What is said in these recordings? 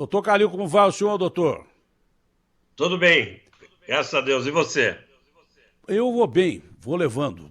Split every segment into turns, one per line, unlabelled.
Doutor Calil, como vai o senhor, doutor?
Tudo bem, graças a Deus. E você?
Eu vou bem, vou levando.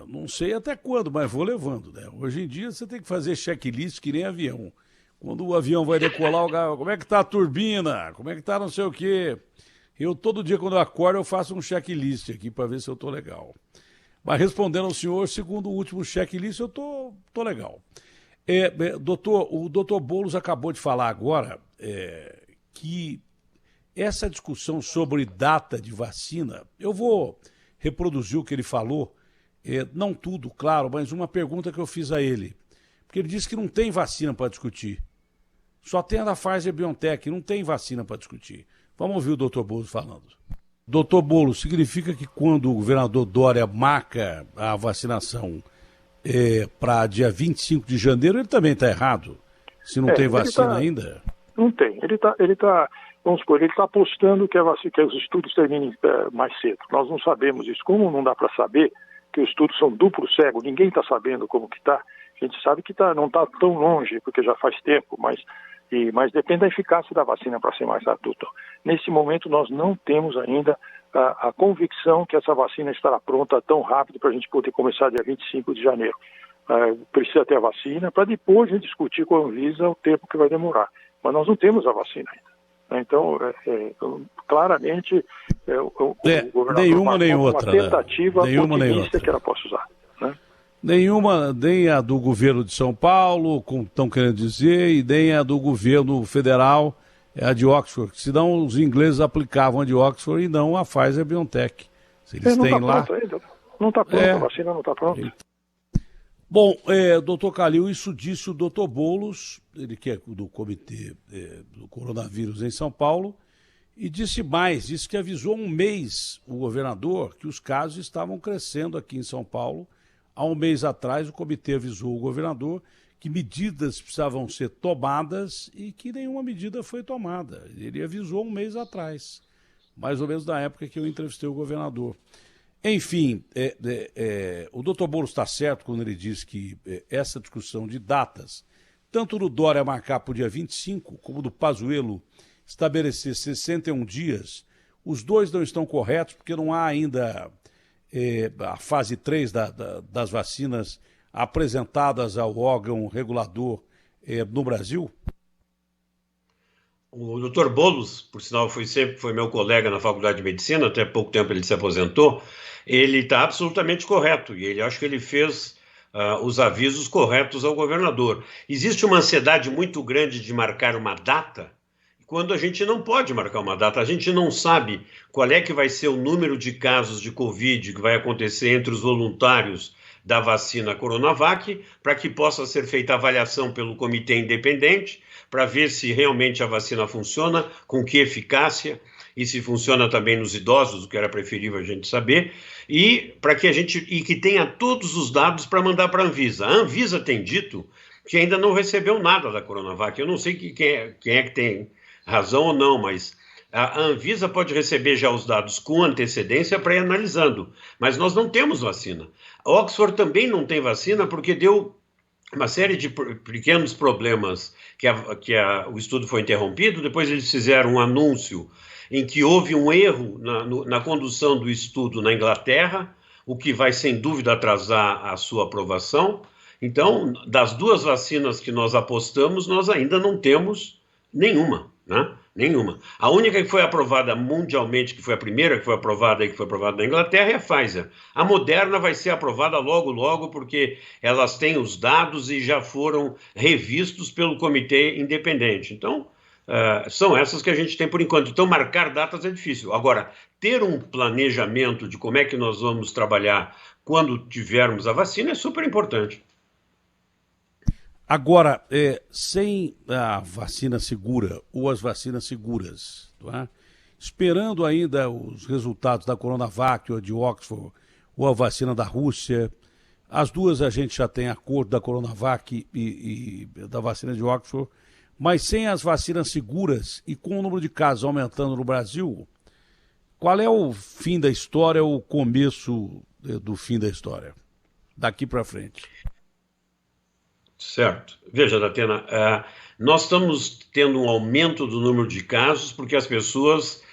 Não sei até quando, mas vou levando. Hoje em dia você tem que fazer checklist que nem avião. Quando o avião vai decolar, como é que tá a turbina? Como é que tá não sei o quê? Eu, todo dia, quando eu acordo, eu faço um checklist aqui para ver se eu tô legal. Mas respondendo ao senhor, segundo o último checklist, eu tô legal. Doutor, o doutor Boulos acabou de falar agora que essa discussão sobre data de vacina, eu vou reproduzir o que ele falou, não tudo, claro, mas uma pergunta que eu fiz a ele. Porque ele disse que não tem vacina para discutir. Só tem a da Pfizer e BioNTech, não tem vacina para discutir. Vamos ouvir o doutor Boulos falando. Doutor Boulos, significa que quando o governador Dória marca a vacinação para dia 25 de janeiro, ele também está errado? Se não tem vacina ainda?
Não tem. Vamos supor, ele está apostando que os estudos terminem mais cedo. Nós não sabemos isso. Como não dá para saber que os estudos são duplo cego, ninguém está sabendo como que está. A gente sabe que não está tão longe, porque já faz tempo, mas depende da eficácia da vacina para ser mais adulto. Nesse momento, nós não temos ainda a convicção que essa vacina estará pronta tão rápido para a gente poder começar dia 25 de janeiro. Precisa ter a vacina para depois a gente discutir com a Anvisa o tempo que vai demorar. Mas nós não temos a vacina ainda. Então, claramente, o governador
nenhuma nem outra,
uma tentativa
otimista
que ela possa usar. Né?
Nenhuma, nem a do governo de São Paulo, como estão querendo dizer, e nem a do governo federal, a de Oxford. Senão os ingleses aplicavam a de Oxford e não a Pfizer e BioNTech. Se eles têm lá...
Não está pronta, a vacina não está pronta.
Bom, doutor Calil, isso disse o doutor Boulos, ele que é do comitê do coronavírus em São Paulo, e disse mais, disse que avisou um mês o governador que os casos estavam crescendo aqui em São Paulo. Há um mês atrás o comitê avisou o governador que medidas precisavam ser tomadas e que nenhuma medida foi tomada. Ele avisou um mês atrás, mais ou menos na época que eu entrevistei o governador. Enfim, o doutor Boulos está certo quando ele diz que essa discussão de datas, tanto do Dória marcar para o dia 25, como do Pazuello estabelecer 61 dias, os dois não estão corretos, porque não há ainda a fase 3 das vacinas apresentadas ao órgão regulador no Brasil?
O doutor Boulos, por sinal, sempre foi meu colega na Faculdade de Medicina, até pouco tempo ele se aposentou, ele está absolutamente correto, e ele acho que ele fez os avisos corretos ao governador. Existe uma ansiedade muito grande de marcar uma data, quando a gente não pode marcar uma data, a gente não sabe qual é que vai ser o número de casos de Covid que vai acontecer entre os voluntários da vacina Coronavac, para que possa ser feita a avaliação pelo comitê independente, para ver se realmente a vacina funciona, com que eficácia, e se funciona também nos idosos, o que era preferível a gente saber, e para que que tenha todos os dados para mandar para a Anvisa. A Anvisa tem dito que ainda não recebeu nada da Coronavac. Eu não sei quem é que tem razão ou não, mas a Anvisa pode receber já os dados com antecedência para ir analisando, mas nós não temos vacina. A Oxford também não tem vacina porque deu uma série de pequenos problemas o estudo foi interrompido, depois eles fizeram um anúncio em que houve um erro na condução do estudo na Inglaterra, o que vai sem dúvida atrasar a sua aprovação. Então, das duas vacinas que nós apostamos, nós ainda não temos nenhuma, né? Nenhuma. A única que foi aprovada mundialmente, que foi a primeira que foi aprovada na Inglaterra, é a Pfizer. A Moderna vai ser aprovada logo, logo, porque elas têm os dados e já foram revistos pelo comitê independente. Então, são essas que a gente tem por enquanto. Então, marcar datas é difícil. Agora, ter um planejamento de como é que nós vamos trabalhar quando tivermos a vacina é super importante.
Agora, sem a vacina segura ou as vacinas seguras, não é? Esperando ainda os resultados da Coronavac ou de Oxford ou a vacina da Rússia, as duas a gente já tem acordo da Coronavac e da vacina de Oxford, mas sem as vacinas seguras e com o número de casos aumentando no Brasil, qual é o fim da história ou o começo do fim da história, daqui para frente?
Certo. Veja, Datena, nós estamos tendo um aumento do número de casos porque as pessoas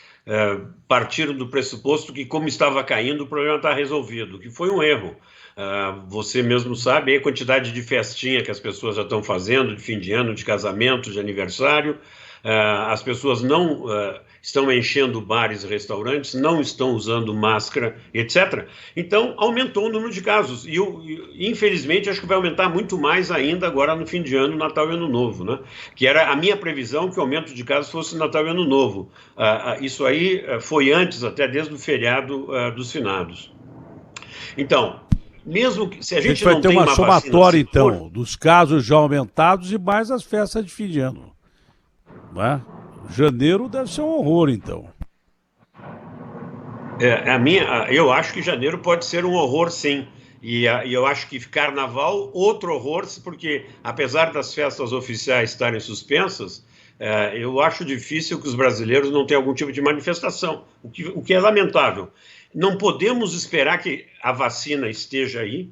partiram do pressuposto que, como estava caindo, o problema está resolvido, que foi um erro. Você mesmo sabe a quantidade de festinha que as pessoas já estão fazendo, de fim de ano, de casamento, de aniversário. As pessoas não estão enchendo bares e restaurantes, não estão usando máscara, etc. Então, aumentou o número de casos. E, infelizmente, acho que vai aumentar muito mais ainda agora no fim de ano, Natal e Ano Novo, né? Que era a minha previsão que o aumento de casos fosse Natal e Ano Novo. Isso aí foi antes, até desde o feriado dos finados. Então, mesmo que se a gente
vai
não
ter
tem
uma somatória,
vacina segura,
então, dos casos já aumentados e mais as festas de fim de ano. Né? Janeiro deve ser um horror, então.
Eu acho que janeiro pode ser um horror, sim. E eu acho que carnaval, outro horror, porque apesar das festas oficiais estarem suspensas, eu acho difícil que os brasileiros não tenham algum tipo de manifestação, o que é lamentável. Não podemos esperar que a vacina esteja aí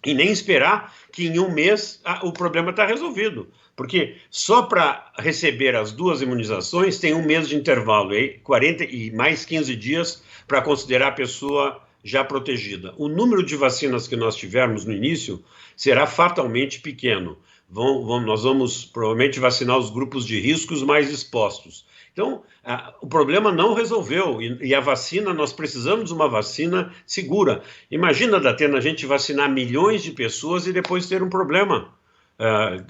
e nem esperar que em um mês o problema está resolvido. Porque só para receber as 2 imunizações tem um mês de intervalo, 40 e mais 15 dias para considerar a pessoa já protegida. O número de vacinas que nós tivermos no início será fatalmente pequeno. Nós vamos provavelmente vacinar os grupos de riscos mais expostos. Então, o problema não resolveu e a vacina, nós precisamos de uma vacina segura. Imagina, Datena, a gente vacinar milhões de pessoas e depois ter um problema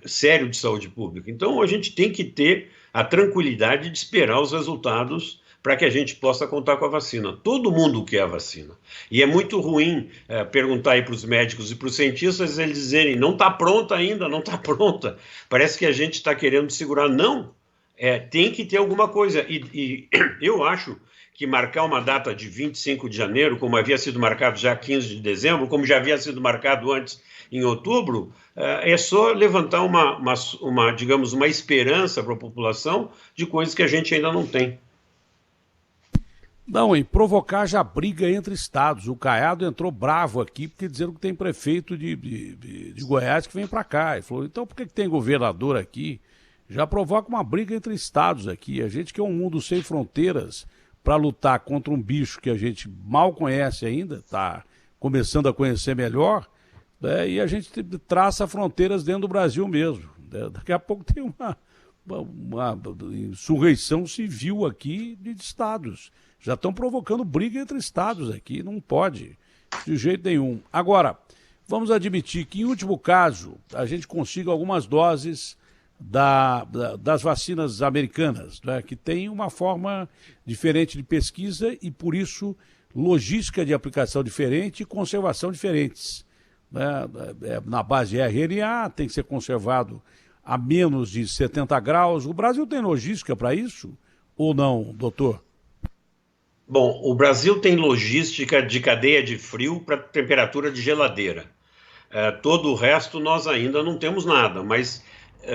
sério de saúde pública. Então, a gente tem que ter a tranquilidade de esperar os resultados para que a gente possa contar com a vacina. Todo mundo quer a vacina. E é muito ruim perguntar aí para os médicos e para os cientistas, eles dizerem, não está pronta ainda, não está pronta. Parece que a gente está querendo segurar. Não, tem que ter alguma coisa. E eu acho que marcar uma data de 25 de janeiro, como havia sido marcado já 15 de dezembro, como já havia sido marcado antes em outubro, é só levantar digamos, uma esperança para a população de coisas que a gente ainda não tem.
Não, em provocar já briga entre estados. O Caiado entrou bravo aqui, porque dizendo que tem prefeito de Goiás que vem para cá. Ele falou, então por que tem governador aqui? Já provoca uma briga entre estados aqui. A gente quer um mundo sem fronteiras para lutar contra um bicho que a gente mal conhece ainda, está começando a conhecer melhor, né? E a gente traça fronteiras dentro do Brasil mesmo. Né? Daqui a pouco tem uma insurreição civil aqui de estados. Já estão provocando briga entre estados aqui, não pode, de jeito nenhum. Agora, vamos admitir que, em último caso, a gente consiga algumas doses das vacinas americanas, né, que tem uma forma diferente de pesquisa e, por isso, logística de aplicação diferente e conservação diferentes. Né? Na base RNA, tem que ser conservado a menos de 70 graus. O Brasil tem logística para isso ou não, doutor?
Bom, o Brasil tem logística de cadeia de frio para temperatura de geladeira. Todo o resto nós ainda não temos nada, mas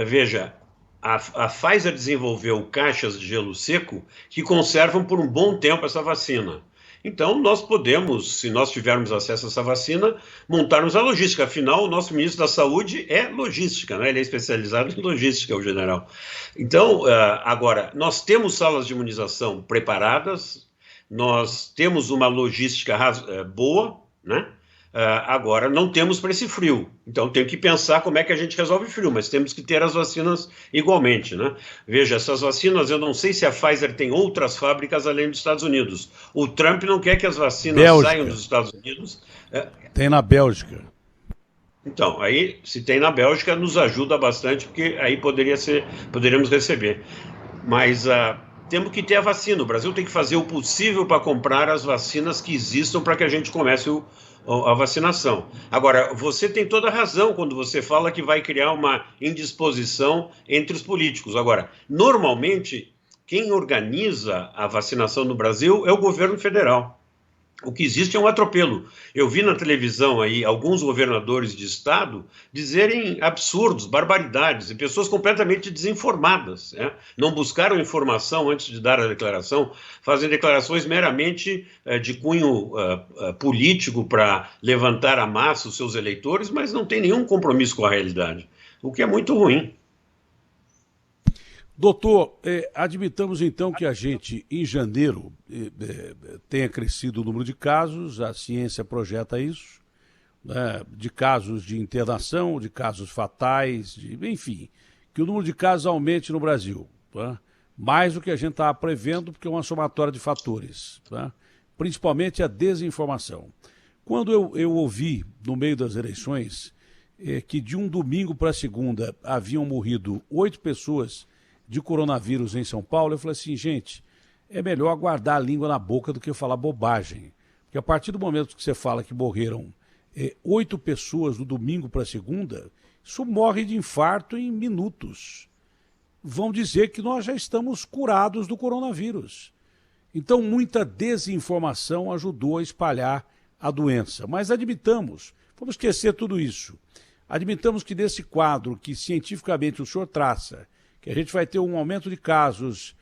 veja, a Pfizer desenvolveu caixas de gelo seco que conservam por um bom tempo essa vacina. Então, nós podemos, se nós tivermos acesso a essa vacina, montarmos a logística. Afinal, o nosso ministro da Saúde é logística, né? Ele é especializado em logística, o general. Então, agora, nós temos salas de imunização preparadas, nós temos uma logística boa, né? Agora, não temos para esse frio. Então, tem que pensar como é que a gente resolve frio, mas temos que ter as vacinas igualmente, né? Veja, essas vacinas, eu não sei se a Pfizer tem outras fábricas além dos Estados Unidos. O Trump não quer que as vacinas saiam dos Estados Unidos.
Tem na Bélgica.
Então, aí, se tem na Bélgica, nos ajuda bastante, porque aí poderíamos receber. Mas temos que ter a vacina. O Brasil tem que fazer o possível para comprar as vacinas que existam para que a gente comece a vacinação. Agora, você tem toda a razão quando você fala que vai criar uma indisposição entre os políticos. Agora, normalmente, quem organiza a vacinação no Brasil é o governo federal. O que existe é um atropelo. Eu vi na televisão aí alguns governadores de estado dizerem absurdos, barbaridades, e pessoas completamente desinformadas, né? Não buscaram informação antes de dar a declaração, fazem declarações meramente de cunho político para levantar a massa os seus eleitores, mas não tem nenhum compromisso com a realidade, o que é muito ruim.
Doutor, admitamos então que a gente, em janeiro, tenha crescido o número de casos, a ciência projeta isso, né, de casos de internação, de casos fatais, enfim, que o número de casos aumente no Brasil, né, mais do que a gente estava prevendo, porque é uma somatória de fatores, né, principalmente a desinformação. Quando eu ouvi, no meio das eleições, que de um domingo para a segunda haviam morrido 8 pessoas de coronavírus em São Paulo, eu falei assim, gente, é melhor guardar a língua na boca do que falar bobagem. Porque a partir do momento que você fala que morreram 8 pessoas do domingo para a segunda, isso morre de infarto em minutos. Vão dizer que nós já estamos curados do coronavírus. Então, muita desinformação ajudou a espalhar a doença. Mas admitamos, vamos esquecer tudo isso, admitamos que desse quadro que cientificamente o senhor traça, que a gente vai ter um aumento de casos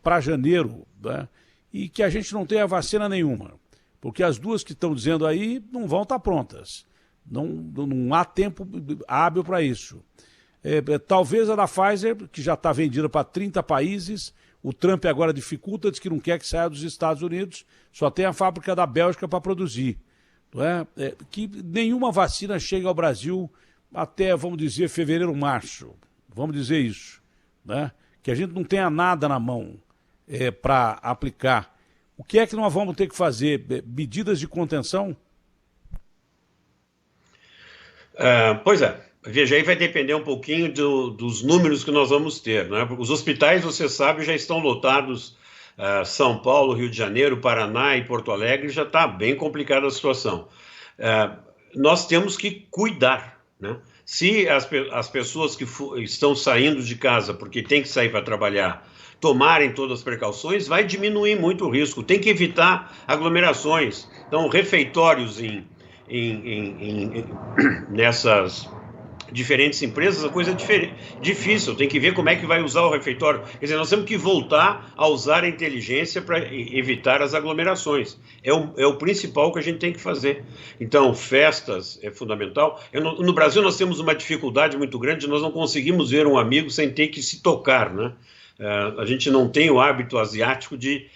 para janeiro, né? E que a gente não tenha vacina nenhuma, porque as duas que estão dizendo aí não vão estar prontas. Não há tempo hábil para isso. Talvez a da Pfizer, que já está vendida para 30 países, o Trump agora dificulta, diz que não quer que saia dos Estados Unidos, só tem a fábrica da Bélgica para produzir. Não é? Que nenhuma vacina chega ao Brasil até, vamos dizer, fevereiro, março. Vamos dizer isso, né? Que a gente não tenha nada na mão para aplicar. O que é que nós vamos ter que fazer? Medidas de contenção?
Pois é. Veja, aí vai depender um pouquinho dos números que nós vamos ter, né? Os hospitais, você sabe, já estão lotados. São Paulo, Rio de Janeiro, Paraná e Porto Alegre, já está bem complicada a situação. Nós temos que cuidar, né? Se as pessoas que estão saindo de casa porque tem que sair para trabalhar tomarem todas as precauções, vai diminuir muito o risco. Tem que evitar aglomerações. Então, refeitórios nessas diferentes empresas, a coisa é difícil. Tem que ver como é que vai usar o refeitório. Quer dizer, nós temos que voltar a usar a inteligência para evitar as aglomerações. É o principal que a gente tem que fazer. Então, festas é fundamental. No Brasil nós temos uma dificuldade muito grande, nós não conseguimos ver um amigo sem ter que se tocar, né? A gente não tem o hábito asiático de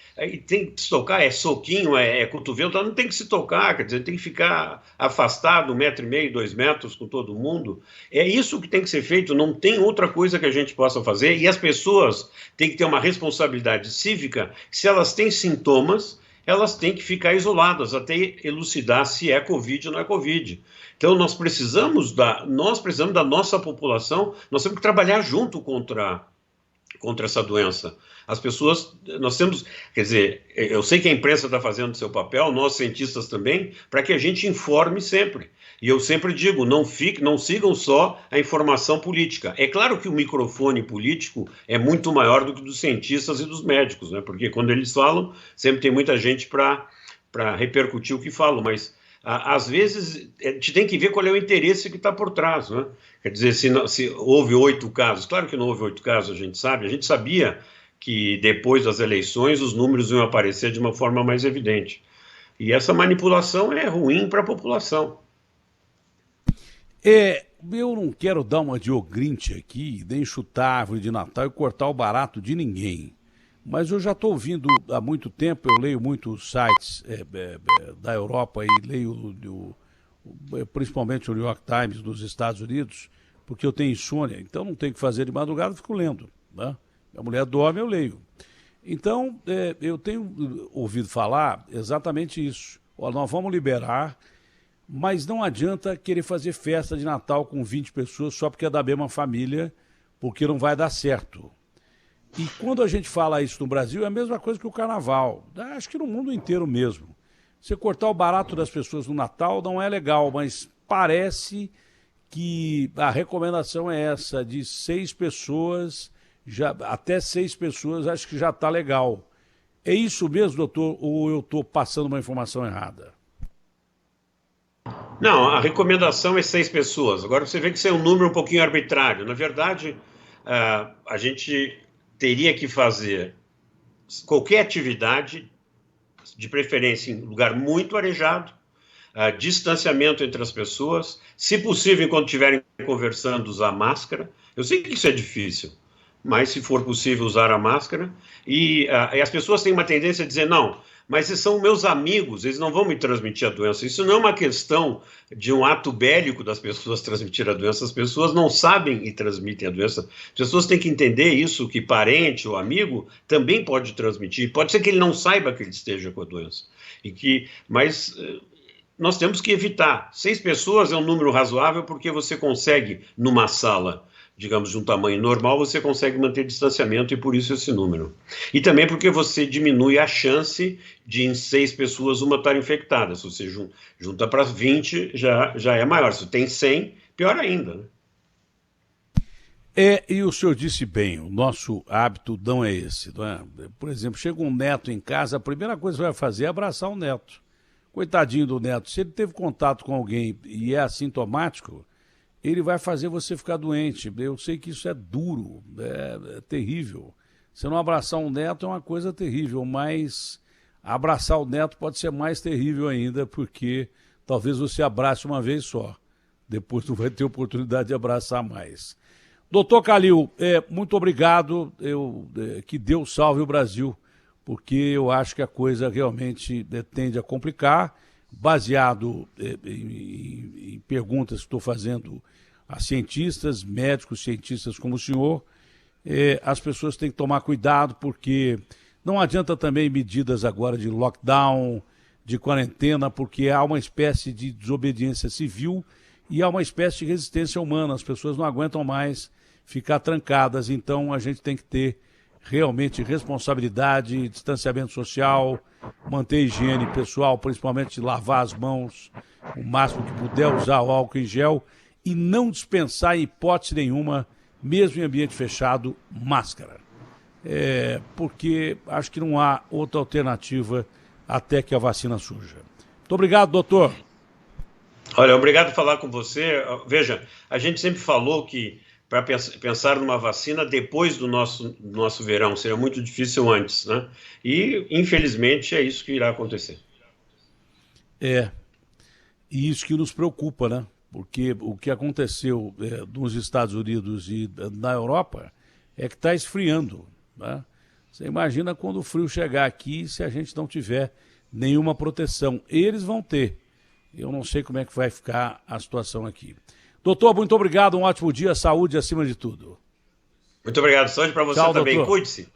tem que se tocar, é soquinho, é cotovelo, então não tem que se tocar, quer dizer, tem que ficar afastado 1,5 m, 2 metros com todo mundo. É isso que tem que ser feito, não tem outra coisa que a gente possa fazer, e as pessoas têm que ter uma responsabilidade cívica, que se elas têm sintomas, elas têm que ficar isoladas até elucidar se é Covid ou não é Covid. Então nós precisamos da nossa população, nós temos que trabalhar junto contra essa doença. As pessoas, nós temos, quer dizer, eu sei que a imprensa está fazendo o seu papel, nós cientistas também, para que a gente informe sempre. E eu sempre digo, não sigam só a informação política. É claro que o microfone político é muito maior do que dos cientistas e dos médicos, né? Porque quando eles falam, sempre tem muita gente para repercutir o que falam, mas às vezes a gente tem que ver qual é o interesse que está por trás, né? Quer dizer, se houve 8 casos, claro que não houve 8 casos, a gente sabia que depois das eleições os números iam aparecer de uma forma mais evidente. E essa manipulação é ruim para a população.
Eu não quero dar uma de Ogrinche aqui, nem chutar a árvore de Natal e cortar o barato de ninguém. Mas eu já estou ouvindo há muito tempo, eu leio muitos sites da Europa e leio principalmente o New York Times dos Estados Unidos, porque eu tenho insônia, então não tenho o que fazer de madrugada, fico lendo, né? A mulher dorme, eu leio. Então, eu tenho ouvido falar exatamente isso. Olha, nós vamos liberar, mas não adianta querer fazer festa de Natal com 20 pessoas só porque é da mesma família, porque não vai dar certo. E quando a gente fala isso no Brasil, é a mesma coisa que o Carnaval. Acho que no mundo inteiro mesmo. Você cortar o barato das pessoas no Natal não é legal, mas parece que a recomendação é essa, de 6 pessoas, até 6 pessoas, acho que já está legal. É isso mesmo, doutor, ou eu estou passando uma informação errada?
Não, a recomendação é 6 pessoas. Agora você vê que isso é um número um pouquinho arbitrário. Na verdade, a gente teria que fazer qualquer atividade, de preferência em lugar muito arejado, distanciamento entre as pessoas, se possível, enquanto estiverem conversando, usar máscara. Eu sei que isso é difícil, mas se for possível usar a máscara. E as pessoas têm uma tendência a dizer, não, mas esses são meus amigos, eles não vão me transmitir a doença. Isso não é uma questão de um ato bélico das pessoas transmitir a doença. As pessoas não sabem e transmitem a doença. As pessoas têm que entender isso, que parente ou amigo também pode transmitir. Pode ser que ele não saiba que ele esteja com a doença. Mas nós temos que evitar. 6 pessoas é um número razoável porque você consegue, numa sala, digamos, de um tamanho normal, você consegue manter distanciamento e por isso esse número. E também porque você diminui a chance de em 6 pessoas uma estar infectada. Se você junta para 20, já é maior. Se tem 100, pior ainda, né?
E o senhor disse bem, o nosso hábito não é esse, não é? Por exemplo, chega um neto em casa, a primeira coisa que vai fazer é abraçar o neto. Coitadinho do neto, se ele teve contato com alguém e é assintomático, ele vai fazer você ficar doente. Eu sei que isso é duro, é terrível. Se não abraçar um neto é uma coisa terrível, mas abraçar o neto pode ser mais terrível ainda, porque talvez você abrace uma vez só. Depois não vai ter oportunidade de abraçar mais. Doutor Kalil, muito obrigado. Que Deus salve o Brasil, porque eu acho que a coisa realmente tende a complicar, baseado em perguntas que estou fazendo a cientistas, médicos, cientistas como o senhor. As pessoas têm que tomar cuidado, porque não adianta também medidas agora de lockdown, de quarentena, porque há uma espécie de desobediência civil e há uma espécie de resistência humana. As pessoas não aguentam mais ficar trancadas, então a gente tem que ter realmente responsabilidade, distanciamento social, manter a higiene pessoal, principalmente lavar as mãos o máximo que puder, usar o álcool em gel e não dispensar em hipótese nenhuma, mesmo em ambiente fechado, máscara. Porque acho que não há outra alternativa até que a vacina surja. Muito obrigado, doutor.
Olha, obrigado por falar com você. Veja, a gente sempre falou que para pensar numa vacina depois do nosso verão, seria muito difícil antes, né? E, infelizmente, é isso que irá acontecer.
E isso que nos preocupa, né? Porque o que aconteceu nos Estados Unidos e na Europa é que está esfriando, né? Você imagina quando o frio chegar aqui, se a gente não tiver nenhuma proteção. Eles vão ter. Eu não sei como é que vai ficar a situação aqui. Doutor, muito obrigado, um ótimo dia, saúde acima de tudo.
Muito obrigado, saúde para você. Tchau, também. Doutor. Cuide-se.